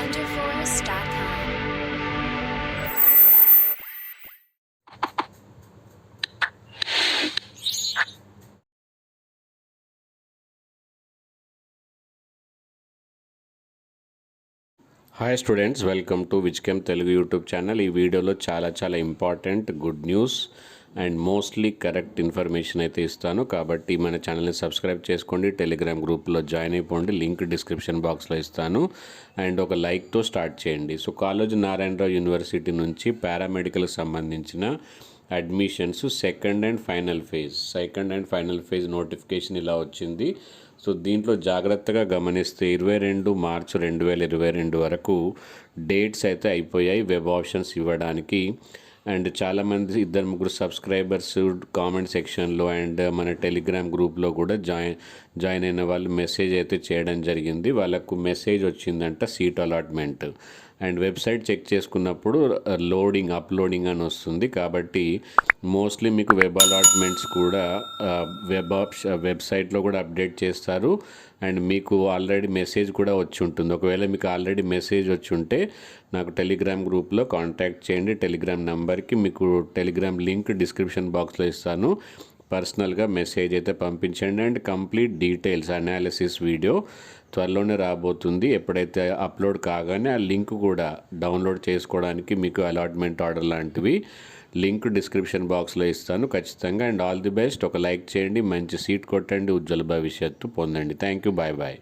www.wonderforce.com. Hi students, welcome to wiz chem Telugu YouTube channel. ఈ వీడియోలో చాలా important good news and mostly correct information అయితే ఇస్తాను. కాబట్టి మన ఛానల్ని సబ్స్క్రైబ్ చేసుకోండి, టెలిగ్రామ్ గ్రూప్లో జాయిన్ అయిపోండి, లింక్ డిస్క్రిప్షన్ బాక్స్లో ఇస్తాను. అండ్ ఒక లైక్తో స్టార్ట్ చేయండి. సో కాలేజ్ నారాయణరావు యూనివర్సిటీ నుంచి పారామెడికల్కి సంబంధించిన admissions second and final phase notification ఇలా వచ్చింది. సో దీంట్లో జాగ్రత్తగా గమనిస్తే 22 మార్చి 2022 వరకు డేట్స్ అయితే అయిపోయాయి వెబ్ ఆప్షన్స్ ఇవ్వడానికి. అండ్ చాలామంది 2-3 సబ్స్క్రైబర్స్ కామెంట్ సెక్షన్లో అండ్ మన టెలిగ్రామ్ గ్రూప్లో కూడా జాయిన్ అయిన వాళ్ళు మెసేజ్ అయితే చేయడం జరిగింది. వాళ్ళకు మెసేజ్ వచ్చిందంట seat allotment. And website check చేసుకున్నప్పుడు అప్లోడింగ్ అని వస్తుంది. కాబట్టి మోస్ట్లీ మీకు వెబ్ అలాట్మెంట్స్ కూడా వెబ్సైట్లో కూడా అప్డేట్ చేస్తారు. అండ్ మీకు ఆల్రెడీ మెసేజ్ కూడా వచ్చి ఉంటుంది. ఒకవేళ మీకు ఆల్రెడీ మెసేజ్ వచ్చి ఉంటే నాకు టెలిగ్రామ్ గ్రూప్లో కాంటాక్ట్ చేయండి. టెలిగ్రామ్ నెంబర్కి మీకు టెలిగ్రామ్ లింక్ డిస్క్రిప్షన్ బాక్స్లో ఇస్తాను. పర్సనల్గా మెసేజ్ అయితే పంపించండి. And complete details analysis video త్వరలోనే రాబోతుంది. ఎప్పుడైతే అప్లోడ్ కాగానే ఆ లింక్ కూడా డౌన్లోడ్ చేసుకోవడానికి మీకు అలాట్మెంట్ ఆర్డర్ లాంటివి లింక్ డిస్క్రిప్షన్ బాక్స్లో ఇస్తాను ఖచ్చితంగా. And all the best. ఒక లైక్ చేయండి, మంచి సీట్ కొట్టండి, ఉజ్వల భవిష్యత్తు పొందండి. Thank you, bye.